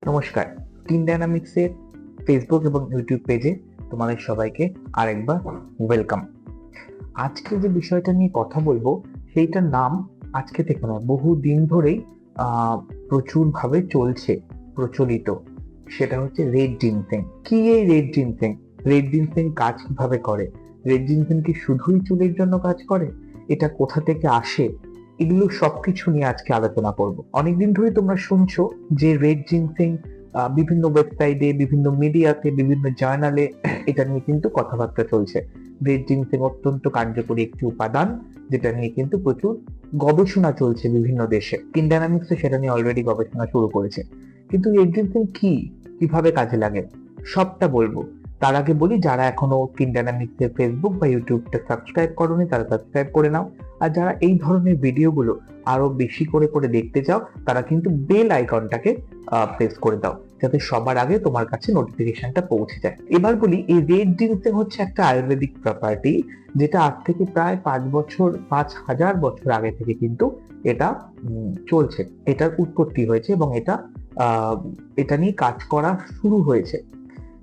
নমস্কার, team ডায়নামিক্সের Facebook এবং YouTube পেজে তোমাদের সবাইকে আরেকবার ওয়েলকাম। আজকে যে বিষয়টা নিয়ে কথা বলবো সেইটার নাম আজকে থেকে নয়, বহু দিন ধরেই প্রচুর ভাবে চলছে, প্রচলিত। সেটা হচ্ছে রেড জিনসেং। কি এই রেড জিনসেং? রেড জিনসেং কাজ কিভাবে করে? রেড জিনসেং কি শুধুই চুলের জন্য কাজ করে? এটা কোথা থেকে আসে? এগুলো সবকিছু নিয়ে আজকে আলোচনা করব। অনেকদিন ধরে তোমরা শুনছো যে রেড জিনসেং বিভিন্ন ওয়েবসাইটে, বিভিন্ন মিডিয়াতে, বিভিন্ন জার্নালে এটা নিয়ে কিন্তু কথাবার্তা চলছে। রেড জিনসেং অত্যন্ত কার্যকরী একটি উপাদান, যেটা নিয়ে কিন্তু প্রচুর গবেষণা চলছে বিভিন্ন দেশে। টিম ডায়নামিক্স সেটা নিয়ে অলরেডি গবেষণা শুরু করেছে। কিন্তু রেড জিনসেং কি, কিভাবে কাজে লাগে, সবটা বলবো। তার আগে বলি, যারা এখনো টিম ডায়নামিক্স এর ফেসবুক বা ইউটিউবটা সাবস্ক্রাইব করোনি তারা সাবস্ক্রাইব করে নাও। আর যারা এই ধরনের ভিডিওগুলো আরো বেশি করে করে দেখতে চাও তারা কিন্তু বেল আইকনটাকে প্রেস করে দাও, যাতে সবার আগে তোমার কাছে নোটিফিকেশনটা পৌঁছে যায়। এবার বলি, এই রেড জিনসেং হচ্ছে একটা আয়ুর্বেদিক প্রপার্টি, যেটা আজ থেকে প্রায় 5,000 বছর আগে থেকে কিন্তু এটা চলছে। এটার উৎপত্তি হয়েছে এবং এটা নিয়ে কাজ করা শুরু হয়েছে।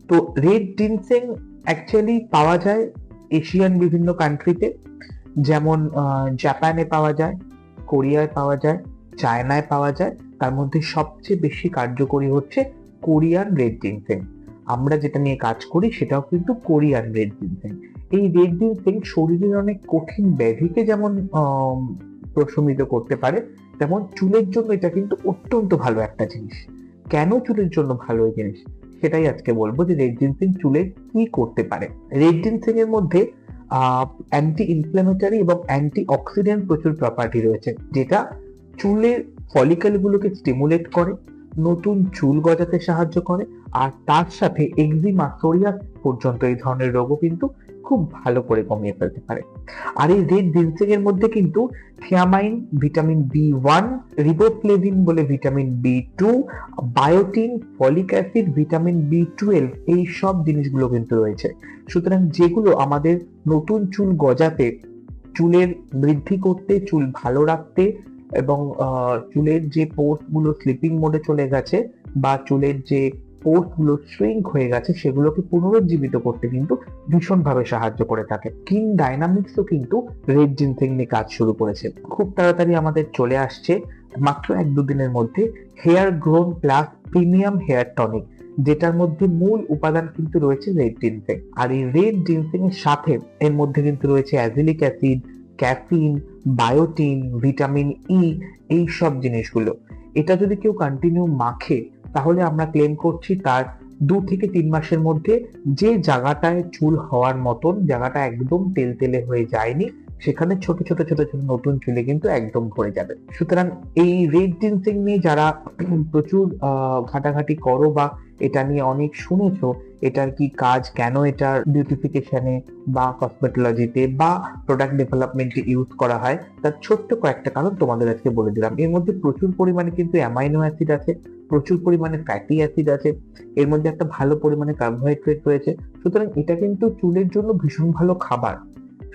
তো রেড জিনসেং অ্যাকচুয়ালি পাওয়া যায় এশিয়ান বিভিন্ন কান্ট্রিতে, যেমন জাপানে পাওয়া যায়, কোরিয়ায় পাওয়া যায়, চায়নায় পাওয়া যায়। তার মধ্যে সবচেয়ে বেশি কার্যকরী হচ্ছে কোরিয়ান রেড জিনসেং। আমরা যেটা নিয়ে কাজ করি সেটাও কিন্তু কোরিয়ান রেড জিনসেং। এই রেড জিনসেং শরীরের অনেক কঠিন ব্যাধিকে যেমন প্রশমিত করতে পারে, তেমন চুলের জন্য এটা কিন্তু অত্যন্ত ভালো একটা জিনিস। কেন চুলের জন্য ভালো এই জিনিস, সেটাই আজকে বলবো যে রেড জিনসেং চুলে কি করতে পারে। রেড জিনসেং এর মধ্যে অ্যান্টি ইনফ্ল্যামেটরি এবং অ্যান্টি অক্সিডেন্ট প্রচুর প্রপার্টি রয়েছে, যেটা চুলের ফলিকল গুলোকে স্টিমুলেট করে, নতুন চুল গজাতে সাহায্য করে, আর তার সাথে এক্সিমা, সোরিয়াস পর্যন্ত এই ধরনের রোগও কিন্তু খুব ভালো করে কমিয়ে ফেলতে পারে। আর এই রেড জিনসেং এর মধ্যে কিন্তু থিয়ামাইন, ভিটামিন B1, রিবোফ্লেভিন বলে vitamin B2, বায়োটিন, folic acid, vitamin B12, এই সব জিনিসগুলো কিন্তু রয়েছে। সুতরাং যেগুলো আমাদের নতুন চুল গজাতে, চুলের বৃদ্ধি করতে, চুল ভালো রাখতে এবং চুলের যে পোর্স গুলো স্লিপিং মোডে চলে গেছে বা চুলের যে পোর্স গুলো শ্রিঙ্ক হয়ে গেছে সেগুলোকে পুনরুজ্জীবিত করতে কিন্তু ভীষণভাবে সাহায্য করে থাকে। টিম ডায়নামিক্সও কিন্তু রেড জিনসেং নিয়ে কাজ শুরু করেছে। খুব তাড়াতাড়ি আমাদের চলে আসছে, মাত্র 1-2 দিনের মধ্যে, hair grown plus premium hair tonic, যেটার মধ্যে মূল উপাদান কিন্তু রয়েছে রেড জিনসেং। আর এই রেড জিনসেং এর সাথে এর মধ্যে কিন্তু রয়েছে azelaic acid, caffeine, biotin, vitamin E, এই সব জিনিসগুলো। এটা যদি কেউ কন্টিনিউ মাখে তাহলে আমরা ক্লেম করছি তার 2 থেকে 3 মাসের মধ্যে যে জায়গাটায় চুল হওয়ার মতন, জায়গাটা একদম তেলতেলে হয়ে যায়নি, সেখানে ছোট ছোট ছোট ছোট নতুন চুলে কিন্তু একদম ভরে যাবে। সুতরাং এই রেড জিনসেং নিয়ে যারা প্রচুর ঘাটাঘাটি করো বা এটা নিয়ে অনেক শুনেছো, এটার কি কাজ, কেন এটার বিউটিফিকেশনে বা কসমেটোলজিতে বা প্রোডাক্ট ডেভেলপমেন্টে ইউজ করা হয়, তার ছোট্ট কয়েকটা কারণ তোমাদের আজকে বলে দিলাম। এর মধ্যে প্রচুর পরিমাণে কিন্তু অ্যামাইনো অ্যাসিড আছে, প্রচুর পরিমাণে ফ্যাটি অ্যাসিড আছে, এর মধ্যে একটা ভালো পরিমাণে কার্বোহাইড্রেট রয়েছে। সুতরাং এটা কিন্তু চুলের জন্য ভীষণ ভালো খাবার।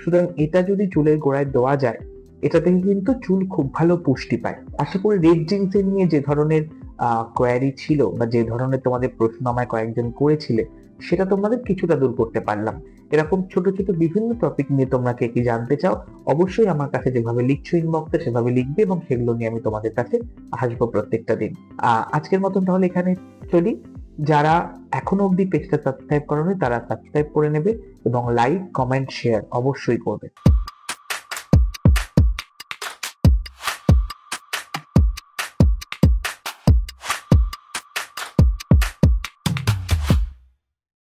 সুতরাং এটা যদি চুলের গোড়ায় দেওয়া যায়, এটা থেকে কিন্তু চুল খুব ভালো পুষ্টি পায়। আশা করি রেড জিনসেং নিয়ে যে ধরনের কোয়ারি ছিল বা যে ধরনের তোমাদের প্রশ্ন আমায় কয়েকজন করেছিলে, সেটা তোমাদের কিছুটা দূর করতে পারলাম। এরকম ছোট ছোট বিভিন্ন টপিক নিয়ে তোমরা কে কি জানতে চাও, অবশ্যই আমার কাছে যেভাবে লিখছো ইনবক্সে সেভাবে লিখবে এবং সেগুলো নিয়ে আমি তোমাদের কাছে আসবো প্রত্যেকটা দিন। আজকের মতন তাহলে এখানে চলি। যারা এখনো অব্দি পেজটা সাবস্ক্রাইব করোনি তারা সাবস্ক্রাইব করে নেবে এবং লাইক, কমেন্ট, শেয়ার অবশ্যই করবে।